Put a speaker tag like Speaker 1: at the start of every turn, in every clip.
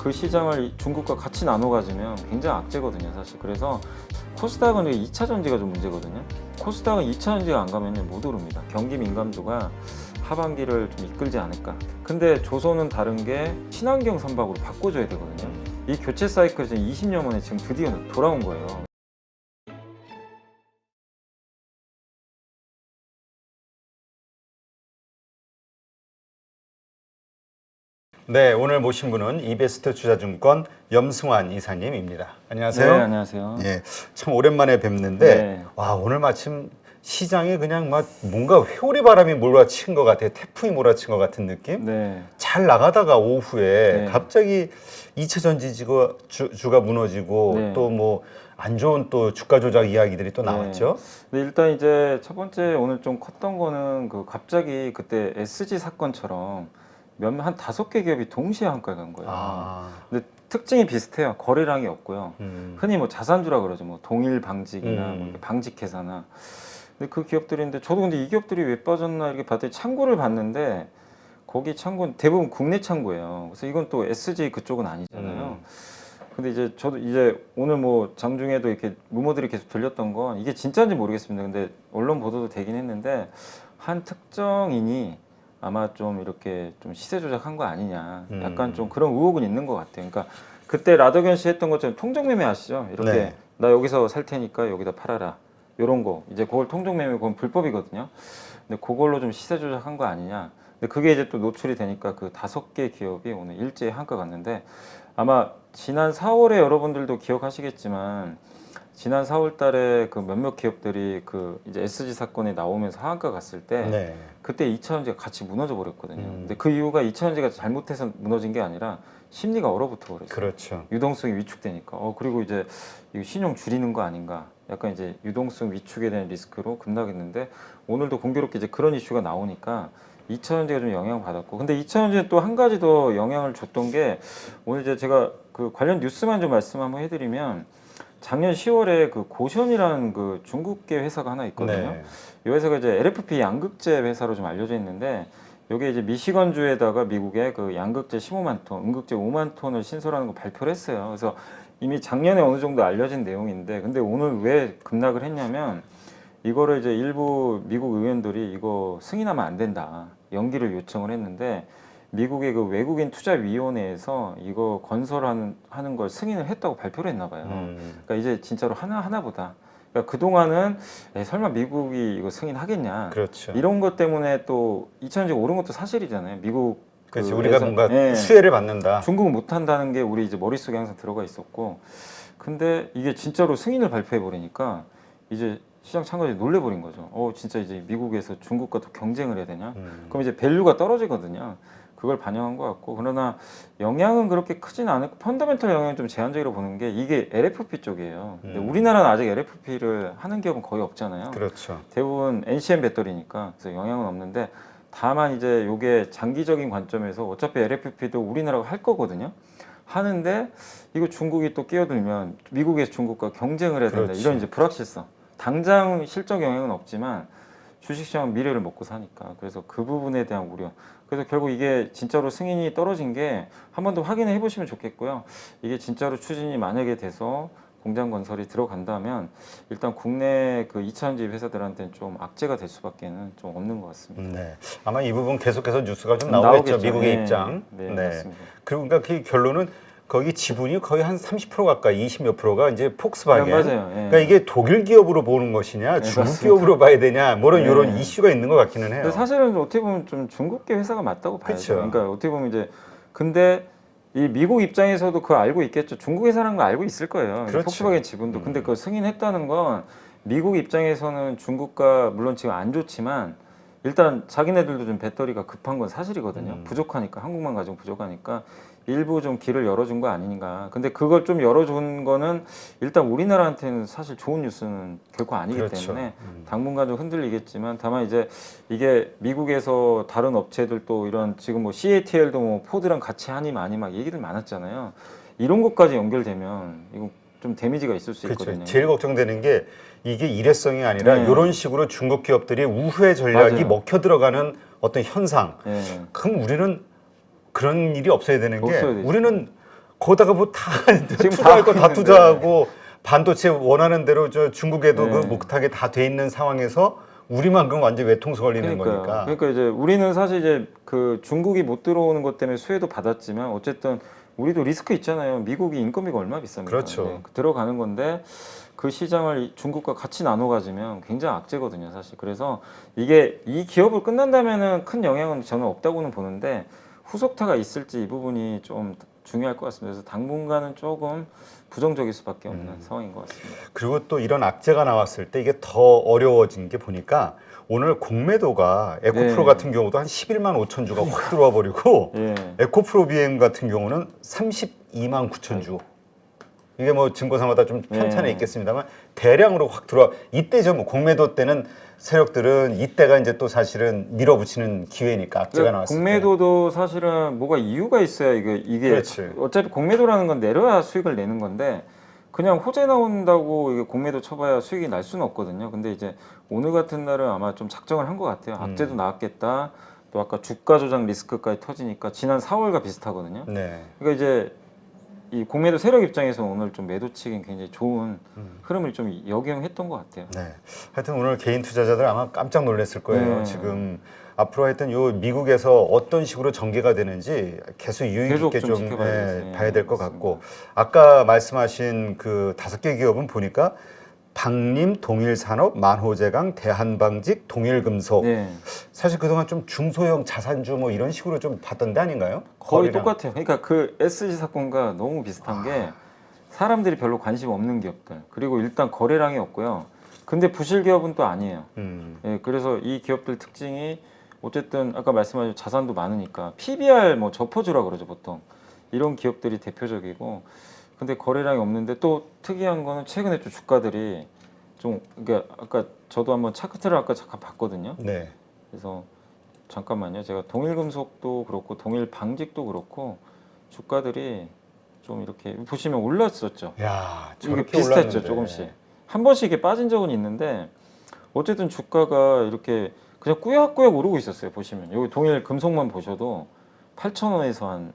Speaker 1: 그 시장을 중국과 같이 나눠 가지면 굉장히 악재거든요, 사실. 그래서 코스닥은 2차 전지가 좀 문제거든요. 코스닥은 2차 전지가 안 가면 못 오릅니다. 경기 민감도가 하반기를 좀 이끌지 않을까. 근데 조선은 다른 게 친환경 선박으로 바꿔줘야 되거든요. 이 교체 사이클이 지금 20년 만에 지금 드디어 돌아온 거예요.
Speaker 2: 네, 오늘 모신 분은 이베스트 투자증권 염승환 이사님입니다. 안녕하세요.
Speaker 1: 네, 안녕하세요.
Speaker 2: 예, 참 오랜만에 뵙는데
Speaker 1: 네.
Speaker 2: 와, 오늘 마침 시장에 그냥 막 뭔가 회오리 바람이 몰아친 것 같아. 태풍이 몰아친 것 같은 느낌?
Speaker 1: 네.
Speaker 2: 잘 나가다가 오후에
Speaker 1: 네.
Speaker 2: 갑자기 2차 전지주가 주가 무너지고
Speaker 1: 네.
Speaker 2: 또 뭐 안 좋은 또 주가 조작 이야기들이 또 나왔죠.
Speaker 1: 네, 일단 이제 첫 번째 오늘 좀 컸던 거는 그 갑자기 그때 SG 사건처럼 한 5개 기업이 동시에 한가에 간 거예요.
Speaker 2: 아,
Speaker 1: 근데 특징이 비슷해요. 거래량이 없고요. 흔히 뭐 자산주라 그러죠. 뭐 동일 방직이나 뭐 이렇게 방직회사나. 근데 그 기업들인데 저도 근데 이 기업들이 왜 빠졌나 이렇게 봤더니 창구를 봤는데 거기 창구는 대부분 국내 창구예요. 그래서 이건 또 SG 그쪽은 아니잖아요. 근데 이제 저도 이제 오늘 뭐 장중에도 이렇게 루머들이 계속 들렸던 건 이게 진짜인지 모르겠습니다. 근데 언론 보도도 되긴 했는데 한 특정인이 아마 좀 이렇게 좀 시세 조작한 거 아니냐. 약간 좀 그런 의혹은 있는 것 같아요. 그러니까 그때 라더견 씨 했던 것처럼 통정매매 아시죠? 이렇게
Speaker 2: 네.
Speaker 1: 나 여기서 살 테니까 여기다 팔아라. 요런 거. 이제 그걸 통정매매 그건 불법이거든요. 근데 그걸로 좀 시세 조작한 거 아니냐. 근데 그게 이제 또 노출이 되니까 그 5개 기업이 오늘 일제히 한가 갔는데 아마 지난 4월에 여러분들도 기억하시겠지만 지난 4월 달에 그 몇몇 기업들이 그 이제 SG 사건이 나오면서 하한가 갔을 때
Speaker 2: 네.
Speaker 1: 그때 2차전지가 같이 무너져 버렸거든요. 근데 그 이유가 2차전지가 잘못해서 무너진 게 아니라 심리가 얼어붙어 버렸어요.
Speaker 2: 그렇죠.
Speaker 1: 유동성이 위축되니까. 그리고 이제 이거 신용 줄이는 거 아닌가. 약간 이제 유동성 위축에 대한 리스크로 급락했는데 오늘도 공교롭게 이제 그런 이슈가 나오니까 2차전지가 좀 영향을 받았고, 근데 2차전지는 또 한 가지 더 영향을 줬던 게 오늘 이제 제가 그 관련 뉴스만 좀 말씀 한번 해드리면 작년 10월에 그 고션이라는 그 중국계 회사가 하나 있거든요.
Speaker 2: 네.
Speaker 1: 이 회사가 이제 LFP 양극재 회사로 좀 알려져 있는데 여기 이제 미시건주에다가 미국에 그 양극재 15만 톤, 음극재 5만 톤을 신설하는 거 발표를 했어요. 그래서 이미 작년에 어느 정도 알려진 내용인데 근데 오늘 왜 급락을 했냐면 이거를 이제 일부 미국 의원들이 이거 승인하면 안 된다. 연기를 요청을 했는데 미국의 그 외국인 투자위원회에서 이거 건설하는 걸 승인을 했다고 발표를 했나 봐요. 그러니까 이제 진짜로 하나보다. 그러니까 그동안은 설마 미국이 이거 승인하겠냐.
Speaker 2: 그렇죠.
Speaker 1: 이런 것 때문에 또 2000지 오른 것도 사실이잖아요. 미국
Speaker 2: 그렇지.
Speaker 1: 그
Speaker 2: 우리가
Speaker 1: 회사-
Speaker 2: 뭔가
Speaker 1: 예.
Speaker 2: 수혜를 받는다.
Speaker 1: 중국은 못한다는 게 우리 이제 머릿속에 항상 들어가 있었고 근데 이게 진짜로 승인을 발표해 버리니까 이제 시장 참가자들이 놀래버린 거죠. 진짜 이제 미국에서 중국과 또 경쟁을 해야 되냐? 그럼 이제 밸류가 떨어지거든요. 그걸 반영한 것 같고 그러나 영향은 그렇게 크진 않고 펀더멘털 영향은 좀 제한적이라고 보는 게 이게 LFP 쪽이에요. 근데 우리나라는 아직 LFP를 하는 기업은 거의 없잖아요.
Speaker 2: 그렇죠.
Speaker 1: 대부분 NCM 배터리니까 그래서 영향은 없는데 다만 이제 이게 장기적인 관점에서 어차피 LFP도 우리나라가 할 거거든요. 하는데 이거 중국이 또 끼어들면 미국에서 중국과 경쟁을 해야 된다.
Speaker 2: 그렇지.
Speaker 1: 이런 이제 불확실성. 당장 실적 영향은 없지만 주식시장은 미래를 먹고 사니까 그래서 그 부분에 대한 우려. 그래서 결국 이게 진짜로 승인이 떨어진 게 한 번 더 확인해 보시면 좋겠고요. 이게 진짜로 추진이 만약에 돼서 공장 건설이 들어간다면 일단 국내 그 2차전지 회사들한테는 좀 악재가 될 수밖에는 좀 없는 것 같습니다.
Speaker 2: 네. 아마 이 부분 계속해서 뉴스가 좀 나오겠죠. 미국의
Speaker 1: 네.
Speaker 2: 입장.
Speaker 1: 네, 맞습니다.
Speaker 2: 그러니까 그 결론은 거기 지분이 거의 한 30% 가까이 20몇 프로가 이제 폭스바겐.
Speaker 1: 맞아요. 예.
Speaker 2: 그러니까 이게 독일 기업으로 보는 것이냐, 중국
Speaker 1: 맞습니다.
Speaker 2: 기업으로 봐야 되냐, 뭐
Speaker 1: 네.
Speaker 2: 이런 이슈가 있는 것 같기는 해요.
Speaker 1: 근데 사실은 어떻게 보면 좀 중국계 회사가 맞다고 봐야죠.
Speaker 2: 그쵸.
Speaker 1: 그러니까 어떻게 보면 이제 근데 이 미국 입장에서도 그거 알고 있겠죠. 중국 회사라는 거 알고 있을 거예요.
Speaker 2: 그렇죠.
Speaker 1: 폭스바겐 지분도. 근데 그걸 승인했다는 건 미국 입장에서는 중국과 물론 지금 안 좋지만 일단 자기네들도 좀 배터리가 급한 건 사실이거든요. 부족하니까 한국만 가지고 부족하니까 일부 좀 길을 열어준 거 아닌가. 근데 그걸 좀 열어준 거는 일단 우리나라한테는 사실 좋은 뉴스는 결코 아니기
Speaker 2: 그렇죠.
Speaker 1: 때문에 당분간 좀 흔들리겠지만 다만 이제 이게 미국에서 다른 업체들도 이런 지금 뭐 CATL도 뭐 포드랑 같이 하니 많이 막 얘기들 많았잖아요. 이런 것까지 연결되면 이거 좀 데미지가 있을 수 있거든요.
Speaker 2: 그렇죠. 제일 걱정되는 게 이게 일회성이 아니라
Speaker 1: 네.
Speaker 2: 이런 식으로 중국 기업들이 우회 전략이
Speaker 1: 맞아요.
Speaker 2: 먹혀 들어가는 어떤 현상.
Speaker 1: 네.
Speaker 2: 그럼 우리는 그런 일이 없어야 되는 게
Speaker 1: 없어야 되죠.
Speaker 2: 우리는 거기다가 뭐 다
Speaker 1: 지금
Speaker 2: 투자할 거
Speaker 1: 다
Speaker 2: 다
Speaker 1: 있는데.
Speaker 2: 투자하고 반도체 원하는 대로 저 중국에도
Speaker 1: 네.
Speaker 2: 그 못하게 다 돼 있는 상황에서 우리만 그럼 완전 외통수 걸리는 거니까.
Speaker 1: 그러니까 이제 우리는 사실 이제 그 중국이 못 들어오는 것 때문에 수혜도 받았지만 어쨌든 우리도 리스크 있잖아요. 미국이 인건비가 얼마 비쌉니까?
Speaker 2: 그렇죠.
Speaker 1: 네, 들어가는 건데 그 시장을 중국과 같이 나눠 가지면 굉장히 악재거든요, 사실. 그래서 이게 이 기업을 끝난다면은 큰 영향은 저는 없다고는 보는데 후속타가 있을지 이 부분이 좀 중요할 것 같습니다. 그래서 당분간은 조금 부정적일 수밖에 없는 상황인 것 같습니다.
Speaker 2: 그리고 또 이런 악재가 나왔을 때 이게 더 어려워진 게 보니까 오늘 공매도가 에코프로
Speaker 1: 네.
Speaker 2: 같은 경우도 한 11만 5천 주가 확 들어와 버리고
Speaker 1: 예.
Speaker 2: 에코프로 비행 같은 경우는 32만 9천 주. 이게 뭐 증거사마다 좀 편차는
Speaker 1: 네.
Speaker 2: 있겠습니다만 대량으로 확 들어와. 이때죠. 뭐 공매도 때는 세력들은 이때가 이제 또 사실은 밀어붙이는 기회니까 악재가
Speaker 1: 그러니까
Speaker 2: 나왔을 때.
Speaker 1: 공매도도 사실은 뭐가 이유가 있어야 이게
Speaker 2: 그렇지.
Speaker 1: 어차피 공매도라는 건 내려야 수익을 내는 건데 그냥 호재 나온다고 이게 공매도 쳐봐야 수익이 날 수는 없거든요. 근데 이제 오늘 같은 날은 아마 좀 작정을 한 것 같아요. 악재도 나왔겠다. 또 아까 주가 조작 리스크까지 터지니까 지난 4월과 비슷하거든요.
Speaker 2: 네.
Speaker 1: 그러니까 이제 이 공매도 세력 입장에서 오늘 좀 매도 치긴 굉장히 좋은 흐름을 좀 역이용했던 것 같아요.
Speaker 2: 네. 하여튼 오늘 개인 투자자들 아마 깜짝 놀랐을 거예요.
Speaker 1: 네.
Speaker 2: 지금 앞으로 하여튼 요 미국에서 어떤 식으로 전개가 되는지 계속 유의
Speaker 1: 계속
Speaker 2: 깊게
Speaker 1: 좀
Speaker 2: 좀
Speaker 1: 지켜봐야겠어요.
Speaker 2: 봐야 될 것
Speaker 1: 맞습니다.
Speaker 2: 같고 아까 말씀하신 그 5개 기업은 보니까 방림, 동일산업, 만호제강, 대한방직, 동일금속.
Speaker 1: 네.
Speaker 2: 사실 그동안 좀 중소형 자산주 뭐 이런 식으로 좀 봤던 데 아닌가요?
Speaker 1: 거의
Speaker 2: 거리랑.
Speaker 1: 똑같아요. 그러니까 그 SG 사건과 너무 비슷한 게 사람들이 별로 관심 없는 기업들 그리고 일단 거래량이 없고요. 근데 부실 기업은 또 아니에요. 예, 그래서 이 기업들 특징이 어쨌든 아까 말씀하신 자산도 많으니까 PBR 뭐 저퍼주라 그러죠 보통 이런 기업들이 대표적이고 근데 거래량이 없는데 또 특이한 거는 최근에 좀 주가들이 좀 그러니까 아까 저도 한번 차트를 아까 잠깐 봤거든요.
Speaker 2: 네.
Speaker 1: 그래서 잠깐만요. 제가 동일금속도 그렇고 동일방직도 그렇고 주가들이 좀 이렇게 보시면 올랐었죠.
Speaker 2: 야,
Speaker 1: 이게
Speaker 2: 저렇게
Speaker 1: 비슷했죠.
Speaker 2: 올랐는데.
Speaker 1: 조금씩 한 번씩 이렇게 빠진 적은 있는데 어쨌든 주가가 이렇게 그냥 꾸역꾸역 오르고 있었어요. 보시면 여기 동일금속만 보셔도 8,000원에서 한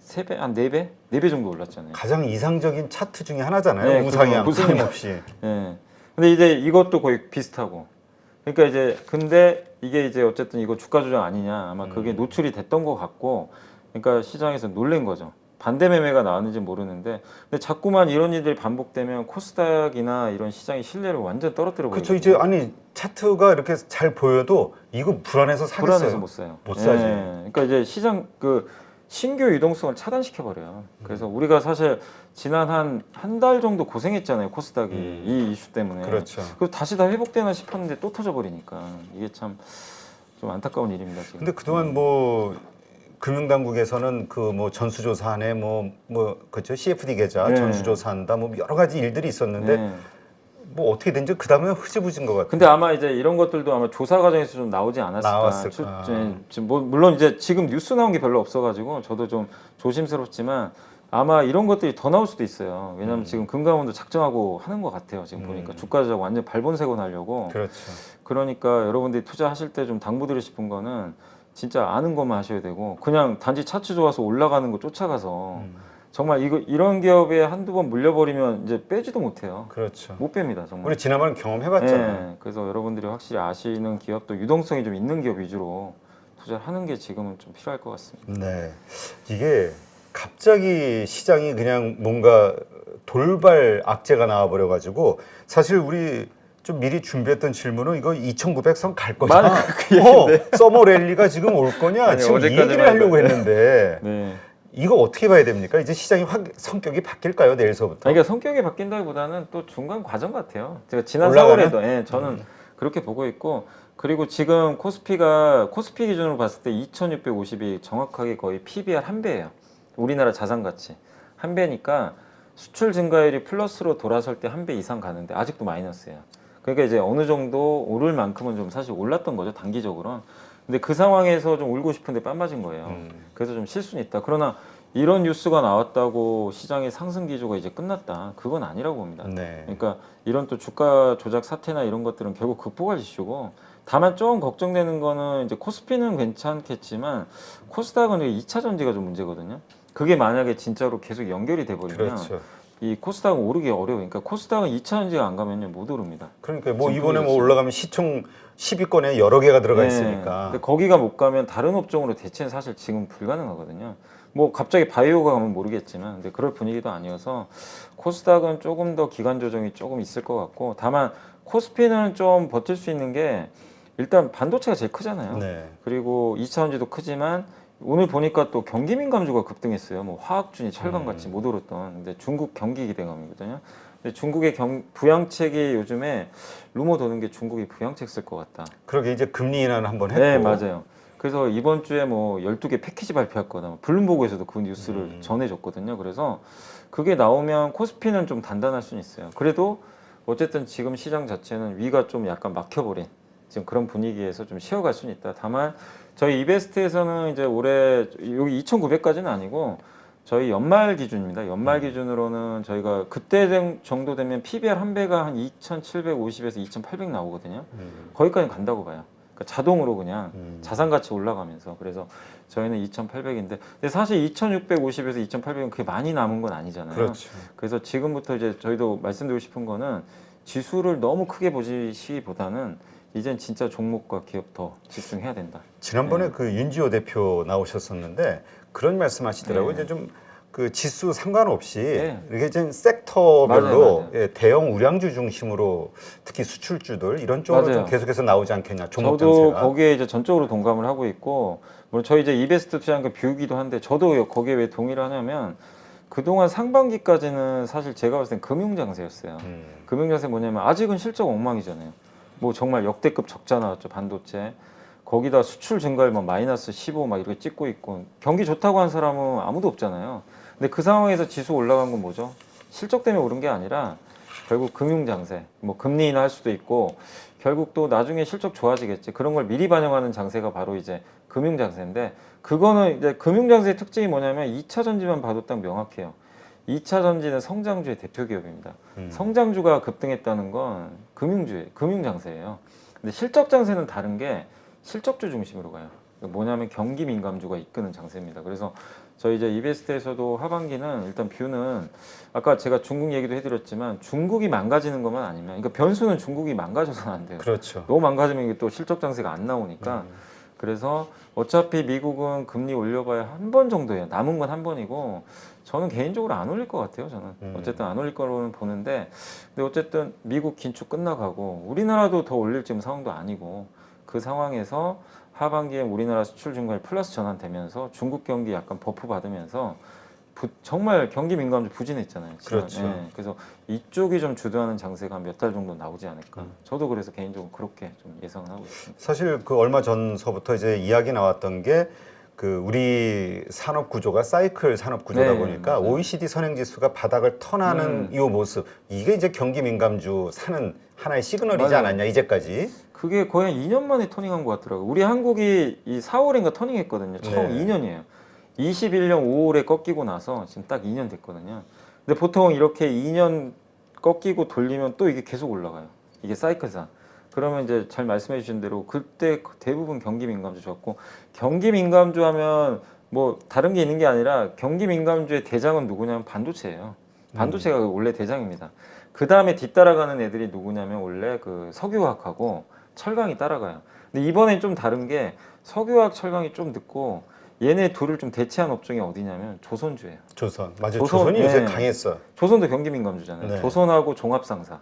Speaker 1: 3배, 한 4배? 4배 정도 올랐잖아요.
Speaker 2: 가장 이상적인 차트 중에 하나잖아요.
Speaker 1: 네,
Speaker 2: 우상향,
Speaker 1: 그죠.
Speaker 2: 끊임없이.
Speaker 1: 예. 근데 이제 이것도 거의 비슷하고. 그러니까 이제 근데 이게 이제 어쨌든 이거 주가 조작 아니냐 아마 그게 노출이 됐던 것 같고 그러니까 시장에서 놀란 거죠. 반대 매매가 나왔는지 모르는데 근데 자꾸만 이런 일들이 반복되면 코스닥이나 이런 시장의 신뢰를 완전 떨어뜨려 버리고
Speaker 2: 그렇죠. 이제 아니 차트가 이렇게 잘 보여도 이거 불안해서 사겠어요.
Speaker 1: 불안해서 못 사요.
Speaker 2: 못 사지.
Speaker 1: 그러니까 이제 시장 그 신규 유동성을 차단시켜 버려요. 그래서 우리가 사실 지난 한 달 정도 고생했잖아요. 코스닥이 이 이슈 때문에.
Speaker 2: 그렇죠.
Speaker 1: 그리고 다시 다 회복되나 싶었는데 또 터져 버리니까 이게 참 좀 안타까운 일입니다. 지금.
Speaker 2: 근데 그동안 뭐 금융당국에서는 그 뭐 전수조사하네 뭐 그렇죠. CFD 계좌
Speaker 1: 네.
Speaker 2: 전수조사한다 뭐 여러 가지 일들이 있었는데
Speaker 1: 네.
Speaker 2: 뭐 어떻게 된지 그 다음에 흐지부진 것 같아요.
Speaker 1: 근데 아마 이제 이런 것들도 아마 조사 과정에서 좀 나오지 않았을까.
Speaker 2: 나왔을까.
Speaker 1: 지금 뭐 물론 이제 지금 뉴스 나온 게 별로 없어가지고 저도 좀 조심스럽지만 아마 이런 것들이 더 나올 수도 있어요. 왜냐하면 지금 금감원도 작정하고 하는 것 같아요. 지금 보니까 주가 조작 완전 발본색원 하려고.
Speaker 2: 그렇죠.
Speaker 1: 그러니까 여러분들이 투자하실 때 좀 당부드리고 싶은 거는 진짜 아는 것만 하셔야 되고 그냥 단지 차트 좋아서 올라가는 거 쫓아가서 정말 이런 기업에 한두 번 물려버리면 이제 빼지도 못해요.
Speaker 2: 그렇죠.
Speaker 1: 못 뺍니다 정말.
Speaker 2: 우리 지난번에 경험해봤잖아요.
Speaker 1: 네, 그래서 여러분들이 확실히 아시는 기업도 유동성이 좀 있는 기업 위주로 투자를 하는 게 지금은 좀 필요할 것 같습니다.
Speaker 2: 네. 이게 갑자기 시장이 그냥 뭔가 돌발 악재가 나와버려가지고 사실 우리 좀 미리 준비했던 질문은 이거 2,900선 갈 거냐?
Speaker 1: 맞아, 그 얘기인데.
Speaker 2: 서머 랠리가 지금 올 거냐?
Speaker 1: 아니,
Speaker 2: 지금 이
Speaker 1: 어제까지만
Speaker 2: 얘기를 하려고
Speaker 1: 해도.
Speaker 2: 했는데
Speaker 1: 네.
Speaker 2: 이거 어떻게 봐야 됩니까? 이제 시장이 성격이 바뀔까요? 내일서부터?
Speaker 1: 그러니까 성격이 바뀐다기보다는 또 중간 과정 같아요. 제가 지난
Speaker 2: 올라가는?
Speaker 1: 4월에도 저는 그렇게 보고 있고 그리고 지금 코스피 기준으로 봤을 때 2,650이 정확하게 거의 PBR 한 배예요. 우리나라 자산 가치 한 배니까 수출 증가율이 플러스로 돌아설 때 한 배 이상 가는데 아직도 마이너스예요. 그러니까 이제 어느 정도 오를 만큼은 좀 사실 올랐던 거죠 단기적으로는. 근데 그 상황에서 좀 울고 싶은데 뺨 맞은 거예요. 그래서 좀 실수는 있다. 그러나 이런 뉴스가 나왔다고 시장의 상승 기조가 이제 끝났다. 그건 아니라고 봅니다.
Speaker 2: 네.
Speaker 1: 그러니까 이런 또 주가 조작 사태나 이런 것들은 결국 극복할 이슈고 다만 좀 걱정되는 거는 이제 코스피는 괜찮겠지만 코스닥은 2차 전지가 좀 문제거든요. 그게 만약에 진짜로 계속 연결이 돼 버리면
Speaker 2: 그렇죠.
Speaker 1: 이 코스닥은 오르기 어려워요. 그러니까 코스닥은 2차전지가 안 가면요 못 오릅니다.
Speaker 2: 그러니까 뭐
Speaker 1: 지금
Speaker 2: 이번에
Speaker 1: 그게
Speaker 2: 뭐 올라가면 시총 10위권에 여러 개가 들어가
Speaker 1: 네.
Speaker 2: 있으니까.
Speaker 1: 근데 거기가 못 가면 다른 업종으로 대체는 사실 지금 불가능하거든요. 뭐 갑자기 바이오가 가면 모르겠지만, 근데 그럴 분위기도 아니어서 코스닥은 조금 더 기간 조정이 조금 있을 것 같고, 다만 코스피는 좀 버틸 수 있는 게 일단 반도체가 제일 크잖아요.
Speaker 2: 네.
Speaker 1: 그리고 2차전지도 크지만 오늘 보니까 또 경기 민감주가 급등했어요. 뭐 화학준이 철강 같이 못 오르던. 근데 중국 경기 기대감이거든요. 근데 중국의 부양책이 요즘에 루머 도는 게 중국이 부양책 쓸 것 같다.
Speaker 2: 그러게 이제 금리 인하는 한번 했고.
Speaker 1: 네, 맞아요. 그래서 이번 주에 뭐 12개 패키지 발표할 거다. 블룸버그에서도 그 뉴스를 전해줬거든요. 그래서 그게 나오면 코스피는 좀 단단할 수는 있어요. 그래도 어쨌든 지금 시장 자체는 위가 좀 약간 막혀버린 지금 그런 분위기에서 좀 쉬어갈 수는 있다. 다만 저희 이베스트에서는 이제 올해 여기 2,900까지는 아니고 저희 연말 기준입니다. 연말 기준으로는 저희가 그때 정도 되면 PBR 한 배가 한 2,750에서 2,800 나오거든요. 거기까지 간다고 봐요. 그러니까 자동으로 그냥 자산 가치 올라가면서. 그래서 저희는 2,800인데, 근데 사실 2,650에서 2,800은 그게 많이 남은 건 아니잖아요.
Speaker 2: 그렇죠.
Speaker 1: 그래서 지금부터 이제 저희도 말씀드리고 싶은 거는 지수를 너무 크게 보시기보다는 이젠 진짜 종목과 기업 더 집중해야 된다.
Speaker 2: 지난번에 그 윤지호 대표 나오셨었는데 그런 말씀하시더라고요.
Speaker 1: 네.
Speaker 2: 이제 좀 그 지수 상관없이
Speaker 1: 네.
Speaker 2: 이렇게 이제 섹터별로
Speaker 1: 맞아요.
Speaker 2: 예, 대형 우량주 중심으로 특히 수출주들 이런 쪽으로 좀
Speaker 1: 맞아요.
Speaker 2: 계속해서 나오지 않겠냐. 종목
Speaker 1: 저도
Speaker 2: 장세가.
Speaker 1: 거기에 이제 전적으로 동감을 하고 있고, 물론 저희 이제 이베스트 투자한게 뷰기도 한데, 저도 거기에 왜 동의를 하냐면 그동안 상반기까지는 사실 제가 봤을 땐 금융장세였어요. 금융장세 뭐냐면 아직은 실적 엉망이잖아요. 뭐 정말 역대급 적자 나왔죠, 반도체. 거기다 수출 증가율 막 마이너스 15 막 이렇게 찍고 있고, 경기 좋다고 한 사람은 아무도 없잖아요. 근데 그 상황에서 지수 올라간 건 뭐죠? 실적 때문에 오른 게 아니라 결국 금융장세, 뭐 금리 인하할 수도 있고, 결국 또 나중에 실적 좋아지겠지. 그런 걸 미리 반영하는 장세가 바로 이제 금융장세인데, 그거는 이제 금융장세의 특징이 뭐냐면 2차 전지만 봐도 딱 명확해요. 2차 전지는 성장주의 대표 기업입니다. 성장주가 급등했다는 건 금융장세예요. 근데 실적 장세는 다른 게 실적주 중심으로 가요. 뭐냐면 경기 민감주가 이끄는 장세입니다. 그래서 저희 이제 이베스트에서도 하반기는 일단 뷰는 아까 제가 중국 얘기도 해드렸지만 중국이 망가지는 것만 아니면, 그러니까 변수는 중국이 망가져서는 안 돼요.
Speaker 2: 그렇죠.
Speaker 1: 너무 망가지면 이게 또 실적 장세가 안 나오니까. 그래서 어차피 미국은 금리 올려봐야 한 번 정도예요. 남은 건 한 번이고, 저는 개인적으로 안 올릴 것 같아요. 저는 어쨌든 안 올릴 거로는 보는데, 근데 어쨌든 미국 긴축 끝나가고 우리나라도 더 올릴 지금 상황도 아니고, 그 상황에서 하반기에 우리나라 수출 증가율 플러스 전환되면서 중국 경기 약간 버프 받으면서 정말 경기 민감주 부진했잖아요.
Speaker 2: 그렇죠.
Speaker 1: 네, 그래서 이쪽이 좀 주도하는 장세가 몇 달 정도 나오지 않을까. 저도 그래서 개인적으로 그렇게 좀 예상을 하고 있습니다.
Speaker 2: 사실 그 얼마 전서부터 이제 이야기 나왔던 게 그 우리 산업 구조가 사이클 산업 구조다
Speaker 1: 네,
Speaker 2: 보니까
Speaker 1: 맞아요.
Speaker 2: OECD 선행 지수가 바닥을 턴하는 이 모습, 이게 이제 경기 민감주 사는 하나의 시그널이지
Speaker 1: 맞아요.
Speaker 2: 않았냐 이제까지.
Speaker 1: 그게 거의 한 2년 만에 터닝한 것 같더라고요. 우리 한국이 이 4월인가 터닝했거든요. 처음
Speaker 2: 네.
Speaker 1: 2년이에요. 21년 5월에 꺾이고 나서 지금 딱 2년 됐거든요. 근데 보통 이렇게 2년 꺾이고 돌리면 또 이게 계속 올라가요. 이게 사이클상. 그러면 이제 잘 말씀해 주신 대로 그때 대부분 경기 민감주 좋았고, 경기 민감주 하면 뭐 다른 게 있는 게 아니라 경기 민감주의 대장은 누구냐면 반도체예요. 반도체가 원래 대장입니다. 그 다음에 뒤따라가는 애들이 누구냐면 원래 그 석유화학하고 철강이 따라가요. 근데 이번엔 좀 다른 게 석유화학, 철강이 좀 늦고, 얘네 둘을 좀 대체한 업종이 어디냐면 조선주예요.
Speaker 2: 조선. 맞아요.
Speaker 1: 조선,
Speaker 2: 조선이 요새
Speaker 1: 네.
Speaker 2: 강했어.
Speaker 1: 조선도 경기 민감주잖아요.
Speaker 2: 네.
Speaker 1: 조선하고 종합상사.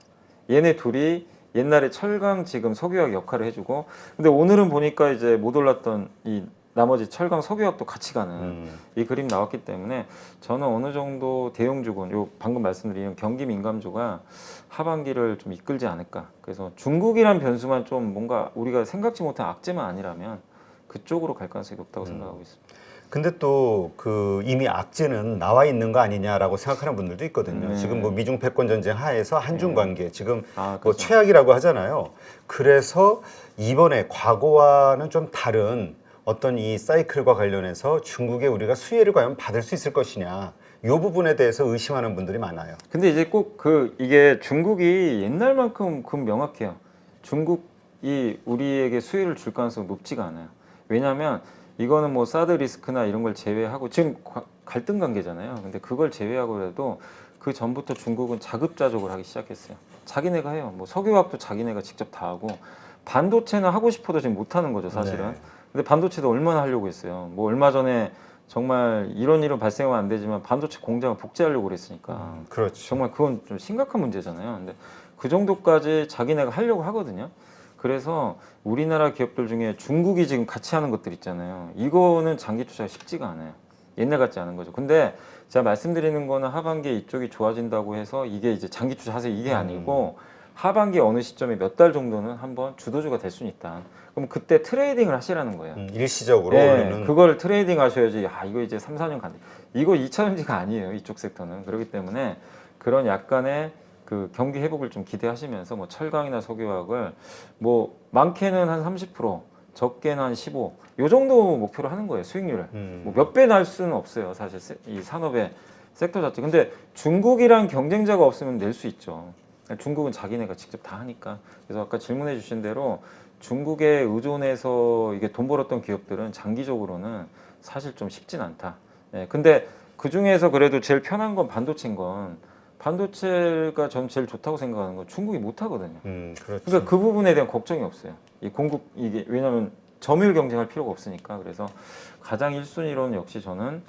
Speaker 1: 얘네 둘이 옛날에 철강, 지금 석유화학 역할을 해주고, 근데 오늘은 보니까 이제 못 올랐던 이 나머지 철강, 석유화학도 같이 가는 이 그림 나왔기 때문에 저는 어느 정도 대형주군, 요 방금 말씀드린 경기 민감주가 하반기를 좀 이끌지 않을까. 그래서 중국이란 변수만 좀 뭔가 우리가 생각지 못한 악재만 아니라면 그쪽으로 갈 가능성이 높다고 생각하고 있습니다.
Speaker 2: 근데 또 그 이미 악재는 나와 있는 거 아니냐라고 생각하는 분들도 있거든요.
Speaker 1: 네.
Speaker 2: 지금 뭐 미중 패권 전쟁 하에서 한중 관계 지금 뭐
Speaker 1: 그렇죠.
Speaker 2: 최악이라고 하잖아요. 그래서 이번에 과거와는 좀 다른 어떤 이 사이클과 관련해서 중국에 우리가 수혜를 과연 받을 수 있을 것이냐, 이 부분에 대해서 의심하는 분들이 많아요.
Speaker 1: 근데 이제 꼭 이게 중국이 옛날만큼 명확해요. 중국이 우리에게 수혜를 줄 가능성이 높지가 않아요. 왜냐하면 이거는 뭐 사드 리스크나 이런 걸 제외하고 지금 갈등 관계잖아요. 근데 그걸 제외하고라도 그 전부터 중국은 자급자족을 하기 시작했어요. 자기네가 해요. 뭐 석유화학도 자기네가 직접 다 하고 반도체는 하고 싶어도 지금 못 하는 거죠, 사실은.
Speaker 2: 네.
Speaker 1: 근데 반도체도 얼마나 하려고 했어요. 뭐 얼마 전에 정말 이런 일은 발생하면 안 되지만 반도체 공장을 복제하려고 그랬으니까
Speaker 2: 그렇죠.
Speaker 1: 정말 그건 좀 심각한 문제잖아요. 근데 그 정도까지 자기네가 하려고 하거든요. 그래서 우리나라 기업들 중에 중국이 지금 같이 하는 것들 있잖아요. 이거는 장기 투자가 쉽지가 않아요. 옛날 같지 않은 거죠. 근데 제가 말씀드리는 거는 하반기에 이쪽이 좋아진다고 해서 이게 이제 장기 투자 하세요 이게 아니고 하반기 어느 시점에 몇 달 정도는 한번 주도주가 될 수는 있다. 그럼 그때 트레이딩을 하시라는 거예요.
Speaker 2: 일시적으로
Speaker 1: 네,
Speaker 2: 우리는
Speaker 1: 그거를 트레이딩 하셔야지. 아, 이거 이제 3, 4년 간다. 이거 2차전지가 아니에요. 이쪽 섹터는. 그렇기 때문에 그런 약간의 그 경기 회복을 좀 기대하시면서 뭐 철강이나 석유화학을 뭐 많게는 한 30%, 적게는 한 15. 요 정도 목표로 하는 거예요. 수익률을. 뭐 몇 배 날 수는 없어요. 사실 이 산업의 섹터 자체. 근데 중국이랑 경쟁자가 없으면 낼 수 있죠. 중국은 자기네가 직접 다 하니까. 그래서 아까 질문해 주신 대로 중국에 의존해서 이게 돈 벌었던 기업들은 장기적으로는 사실 좀 쉽진 않다. 예, 근데 그 중에서 그래도 제일 편한 건 반도체인 건 반도체가 전 제일 좋다고 생각하는 건 중국이 못 하거든요.
Speaker 2: 그렇죠.
Speaker 1: 그러니까 그 부분에 대한 걱정이 없어요. 이 공급 이게 왜냐하면 점유율 경쟁할 필요가 없으니까. 그래서 가장 1순위로는 역시 저는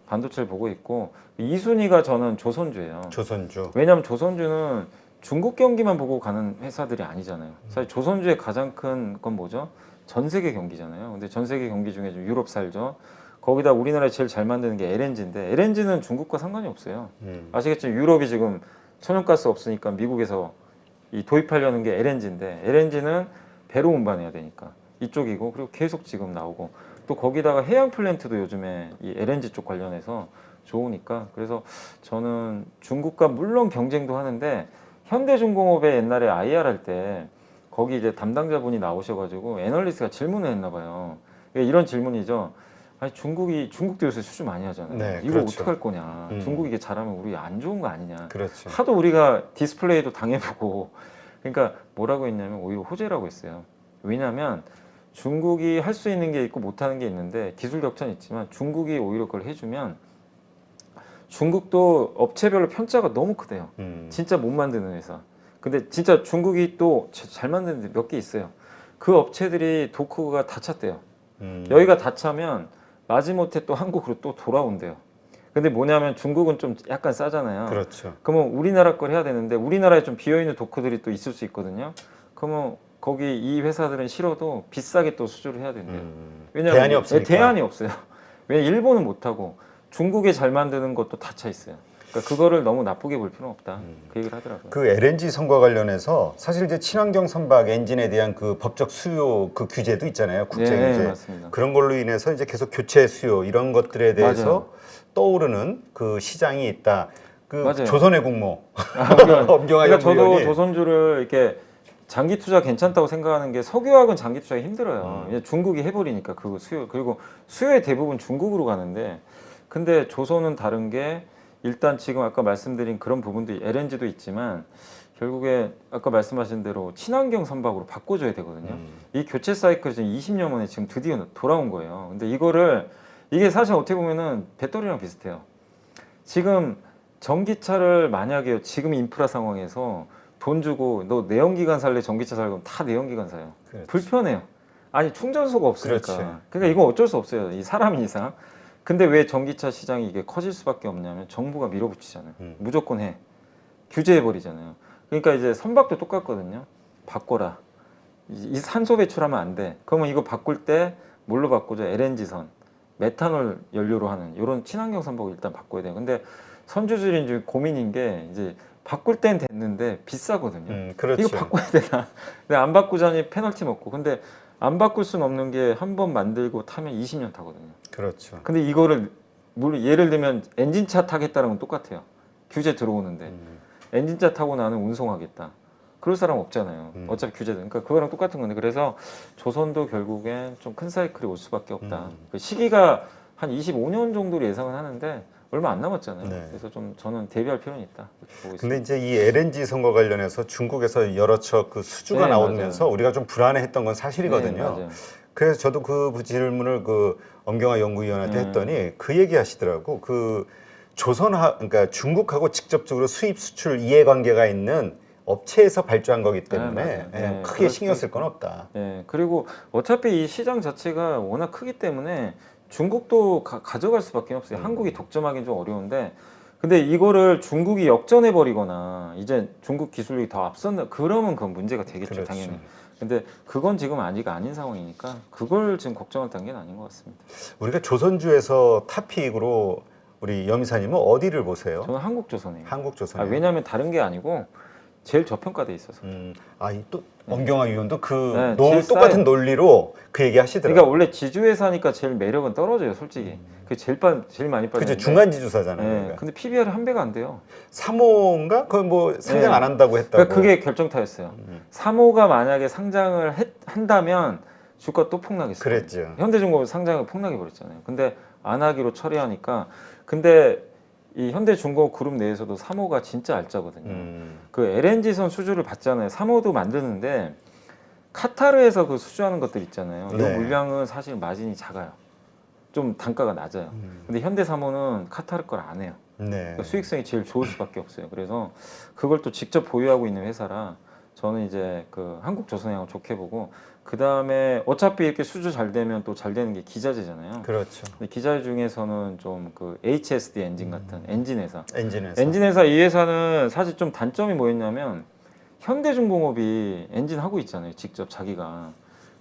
Speaker 1: 반도체를 보고 있고 2순위가 저는 조선주예요.
Speaker 2: 조선주.
Speaker 1: 왜냐하면 조선주는 중국 경기만 보고 가는 회사들이 아니잖아요. 사실 조선주의 가장 큰 건 뭐죠? 전 세계 경기잖아요. 근데 전 세계 경기 중에 좀 유럽 살죠. 거기다 우리나라에 제일 잘 만드는 게 LNG인데 LNG는 중국과 상관이 없어요. 아시겠죠? 유럽이 지금 천연가스 없으니까 미국에서 이 도입하려는 게 LNG인데 LNG는 배로 운반해야 되니까 이쪽이고 그리고 계속 지금 나오고 또 거기다가 해양 플랜트도 요즘에 이 LNG 쪽 관련해서 좋으니까 그래서 저는 중국과 물론 경쟁도 하는데 현대중공업의 옛날에 IR 할 때 거기 이제 담당자분이 나오셔가지고 애널리스트가 질문을 했나 봐요. 이런 질문이죠. 아니 중국도 요새 수주 많이 하잖아요.
Speaker 2: 네,
Speaker 1: 이거
Speaker 2: 그렇죠.
Speaker 1: 어떡할 거냐. 중국이 이게 잘하면 우리 안 좋은 거 아니냐.
Speaker 2: 그렇죠.
Speaker 1: 하도 우리가 디스플레이도 당해보고 그러니까 뭐라고 했냐면 오히려 호재라고 했어요. 왜냐하면 중국이 할 수 있는 게 있고 못하는 게 있는데 기술 격차는 있지만 중국이 오히려 그걸 해주면 중국도 업체별로 편차가 너무 크대요. 진짜 못 만드는 회사. 근데 진짜 중국이 또 잘 만드는 데 몇 개 있어요. 그 업체들이 도크가 다 찼대요. 여기가 다 차면 마지못해 또 한국으로 또 돌아온대요. 근데 뭐냐면 중국은 좀 약간 싸잖아요.
Speaker 2: 그렇죠.
Speaker 1: 그러면 우리나라 걸 해야 되는데 우리나라에 좀 비어있는 도크들이 또 있을 수 있거든요. 그러면 거기 이 회사들은 싫어도 비싸게 또 수주를 해야 된대요. 왜냐하면
Speaker 2: 대안이 없으니까.
Speaker 1: 대안이 없어요. 왜 일본은 못하고 중국에 잘 만드는 것도 다 차 있어요. 그러니까 그거를 너무 나쁘게 볼 필요는 없다. 그 얘기를 하더라고요.
Speaker 2: 그 LNG 선과 관련해서 사실 이제 친환경 선박 엔진에 대한 그 법적 수요 그 규제도 있잖아요. 국제
Speaker 1: 네,
Speaker 2: 규제.
Speaker 1: 맞습니다.
Speaker 2: 그런 걸로 인해서 이제 계속 교체 수요 이런 것들에 대해서
Speaker 1: 맞아요.
Speaker 2: 떠오르는 그 시장이 있다. 그
Speaker 1: 맞아요.
Speaker 2: 조선의 국모
Speaker 1: 그러니까
Speaker 2: 엄경화
Speaker 1: 저도
Speaker 2: 연구위원이
Speaker 1: 조선주를 이렇게 장기 투자 괜찮다고 생각하는 게 석유화학은 장기 투자가 힘들어요. 이제 중국이 해버리니까 그 수요 그리고 수요의 대부분 중국으로 가는데 근데 조선은 다른 게 일단 지금 아까 말씀드린 그런 부분도 LNG도 있지만 결국에 아까 말씀하신 대로 친환경 선박으로 바꿔줘야 되거든요. 이 교체 사이클이 지금 20년 만에 지금 드디어 돌아온 거예요. 근데 이게 사실 어떻게 보면은 배터리랑 비슷해요. 지금 전기차를 만약에 지금 인프라 상황에서 돈 주고 너 내연기관 살래 전기차 살래 그럼 다 내연기관 사요.
Speaker 2: 그렇지.
Speaker 1: 불편해요. 아니 충전소가 없으니까.
Speaker 2: 그렇지.
Speaker 1: 그러니까 이건 어쩔 수 없어요. 이 사람 이상. 근데 왜 전기차 시장이 이게 커질 수밖에 없냐면 정부가 밀어붙이잖아요. 무조건 해. 규제해버리잖아요. 그러니까 이제 선박도 똑같거든요. 바꿔라. 이 산소 배출하면 안 돼. 그러면 이거 바꿀 때 뭘로 바꾸죠? LNG선, 메탄올 연료로 하는 이런 친환경 선박을 일단 바꿔야 돼요. 근데 선주들이 이제 고민인 게 이제 바꿀 땐 됐는데 비싸거든요.
Speaker 2: 그렇죠.
Speaker 1: 이거 바꿔야 되나? 근데 안 바꾸자니 페널티 먹고. 근데 안 바꿀 수는 없는 게 한 번 만들고 타면 20년 타거든요.
Speaker 2: 그렇죠.
Speaker 1: 근데 이거를 예를 들면 엔진차 타겠다는 건 똑같아요. 규제 들어오는데 엔진차 타고 나는 운송하겠다. 그럴 사람 없잖아요. 어차피 규제돼. 그러니까 그거랑 똑같은 건데 그래서 조선도 결국엔 좀 큰 사이클이 올 수밖에 없다. 그 시기가 한 25년 정도로 예상은 하는데 얼마 안 남았잖아요.
Speaker 2: 네.
Speaker 1: 그래서 좀 저는 대비할 필요는 있다. 이렇게 보고 있습니다.
Speaker 2: 근데 이제 이 LNG 선거 관련해서 중국에서 여러 척 그 수주가
Speaker 1: 네,
Speaker 2: 나오면서
Speaker 1: 맞아요.
Speaker 2: 우리가 좀 불안해했던 건 사실이거든요.
Speaker 1: 네, 맞아요.
Speaker 2: 그래서 저도 그 질문을 그 엄경화 연구위원한테 했더니 그 얘기 하시더라고. 그 그러니까 중국하고 직접적으로 수입 수출 이해관계가 있는 업체에서 발주한 거기 때문에 크게 신경 쓸 건 없다.
Speaker 1: 그리고 어차피 이 시장 자체가 워낙 크기 때문에 중국도 가져갈 수밖에 없어요. 한국이 독점하기는 좀 어려운데, 근데 이거를 중국이 역전해 버리거나 이제 중국 기술력이 더 앞선다 그러면 그건 문제가 되겠죠.
Speaker 2: 그렇죠.
Speaker 1: 당연히. 근데 그건 지금 아직 아닌 상황이니까 그걸 지금 걱정할 단계는 아닌 것 같습니다.
Speaker 2: 우리가 조선주에서 탑픽으로 우리 염이사님은 어디를 보세요?
Speaker 1: 저는 한국조선이에요.
Speaker 2: 한국조선.
Speaker 1: 왜냐하면 다른 게 아니고 제일 저평가돼 있어서.
Speaker 2: 또 엄경화 위원도 그
Speaker 1: 제일
Speaker 2: 똑같은 논리로 그 얘기 하시더라고요.
Speaker 1: 그러니까 원래 지주회사니까 제일 매력은 떨어져요, 솔직히. 그게 제일 많이 빠지는데.
Speaker 2: 그죠, 중간 지주사잖아요. 그러니까.
Speaker 1: 근데 PBR이 한 배가 안 돼요.
Speaker 2: 3호인가? 그건 뭐 상장 안 한다고 했다고.
Speaker 1: 그러니까 그게 결정타였어요. 3호가 만약에 상장을 한다면 주가 또 폭락했어요.
Speaker 2: 그랬죠.
Speaker 1: 현대중공업 상장을 폭락해 버렸잖아요. 근데 안 하기로 처리하니까. 근데 이 현대중공업 그룹 내에서도 3호가 진짜 알짜거든요. 그 LNG선 수주를 받잖아요. 3호도 만드는데 카타르에서 그 수주하는 것들 있잖아요. 이 물량은 사실 마진이 작아요. 좀 단가가 낮아요. 근데 현대 3호는 카타르 걸 안 해요. 그러니까 수익성이 제일 좋을 수밖에 없어요. 그래서 그걸 또 직접 보유하고 있는 회사라 저는 이제 그 한국조선해양을 좋게 보고, 그 다음에 어차피 이렇게 수주 잘 되면 또 잘 되는 게 기자재잖아요.
Speaker 2: 그렇죠.
Speaker 1: 근데 기자재 중에서는 좀 그 HSD 엔진 같은 엔진 회사.
Speaker 2: 엔진
Speaker 1: 회사 이 회사는 사실 좀 단점이 뭐였냐면 현대중공업이 엔진 하고 있잖아요. 직접 자기가.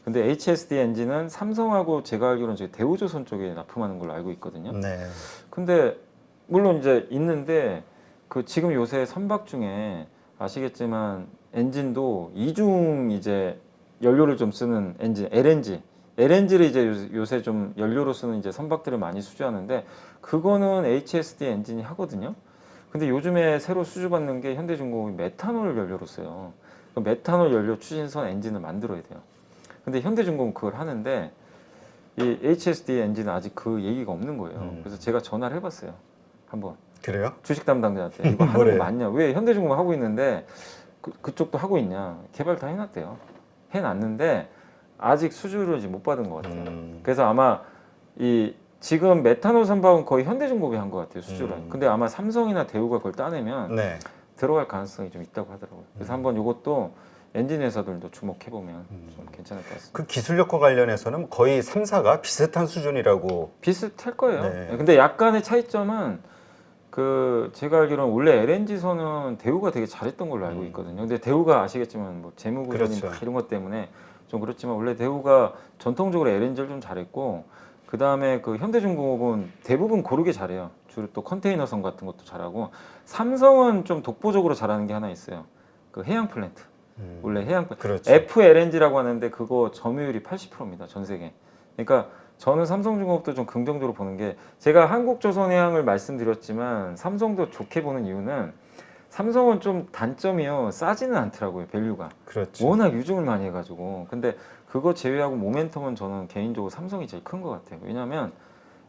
Speaker 1: 근데 HSD 엔진은 삼성하고 제가 알기로는 저희 대우조선 쪽에 납품하는 걸로 알고 있거든요. 근데 물론 이제 있는데 그 지금 요새 선박 중에 아시겠지만 엔진도 이중 이제 연료를 좀 쓰는 엔진 LNG를 이제 요새 좀 연료로 쓰는 이제 선박들을 많이 수주하는데 그거는 HSD 엔진이 하거든요. 근데 요즘에 새로 수주받는 게 현대중공업이 메탄올 연료로 써요. 그 메탄올 연료 추진선 엔진을 만들어야 돼요. 근데 현대중공업 그걸 하는데 이 HSD 엔진은 아직 그 얘기가 없는 거예요. 그래서 제가 전화를 해봤어요. 한번.
Speaker 2: 그래요?
Speaker 1: 주식 담당자한테 이거 하는 거 맞냐? 왜 현대중공업 하고 있는데 그쪽도 하고 있냐? 개발 다 해놨대요. 해놨는데 아직 수주를 못 받은 것 같아요. 그래서 아마 이 지금 메탄올 선박은 거의 현대중공업이 한 것 같아요, 수주를. 근데 아마 삼성이나 대우가 그걸 따내면 들어갈 가능성이 좀 있다고 하더라고요. 그래서 한번 이것도 엔진 회사들도 주목해 보면 좀 괜찮을 것 같습니다.
Speaker 2: 그 기술력과 관련해서는 거의 3사가 비슷한 수준이라고.
Speaker 1: 비슷할 거예요. 근데 약간의 차이점은 그 제가 알기로는 원래 LNG선은 대우가 되게 잘했던 걸로 알고 있거든요. 근데 대우가 아시겠지만 뭐 재무구조님 이런 것 때문에 좀 그렇지만 원래 대우가 전통적으로 LNG를 좀 잘했고, 그 다음에 그 현대중공업은 대부분 고르게 잘해요. 주로 또 컨테이너선 같은 것도 잘하고, 삼성은 좀 독보적으로 잘하는 게 하나 있어요. 그 해양 플랜트. 원래 해양 플랜트. FLNG라고 하는데 그거 점유율이 80%입니다. 전 세계. 그러니까 저는 삼성중공업도 좀 긍정적으로 보는 게, 제가 한국조선해양을 말씀드렸지만 삼성도 좋게 보는 이유는 삼성은 좀 단점이요, 싸지는 않더라고요. 밸류가. 워낙 유증을 많이 해가지고. 근데 그거 제외하고 모멘텀은 저는 개인적으로 삼성이 제일 큰 것 같아요. 왜냐하면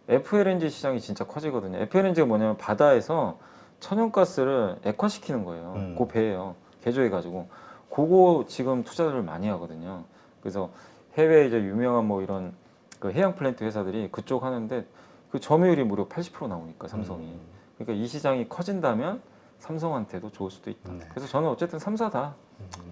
Speaker 1: FLNG 시장이 진짜 커지거든요. FLNG가 뭐냐면 바다에서 천연가스를 액화시키는 거예요. 그 배예요. 개조해가지고. 그거 지금 투자를 많이 하거든요. 그래서 해외 이제 유명한 뭐 이런 그 해양 플랜트 회사들이 그쪽 하는데 그 점유율이 무려 80% 나오니까 삼성이. 그러니까 이 시장이 커진다면 삼성한테도 좋을 수도 있다. 그래서 저는 어쨌든 3사 다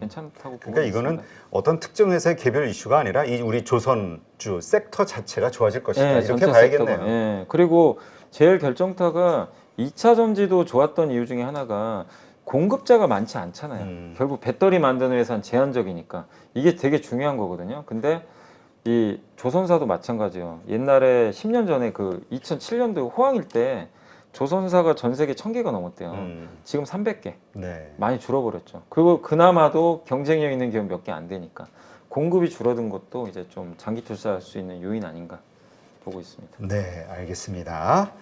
Speaker 1: 괜찮다고 보고
Speaker 2: 그러니까 이거는 어떤 특정 회사의 개별 이슈가 아니라 이 우리 조선주 섹터 자체가 좋아질 것이다. 이렇게 봐야겠네요.
Speaker 1: 그리고 제일 결정타가 2차 전지도 좋았던 이유 중에 하나가 공급자가 많지 않잖아요. 결국 배터리 만드는 회사는 제한적이니까 이게 되게 중요한 거거든요. 근데 이 조선사도 마찬가지예요. 옛날에 10년 전에 그 2007년도 호황일 때 조선사가 전 세계 1000개가 넘었대요. 지금 300개. 많이 줄어버렸죠. 그리고 그나마도 경쟁력 있는 기업 몇 개 안 되니까 공급이 줄어든 것도 이제 좀 장기 투자할 수 있는 요인 아닌가 보고 있습니다.
Speaker 2: 네, 알겠습니다.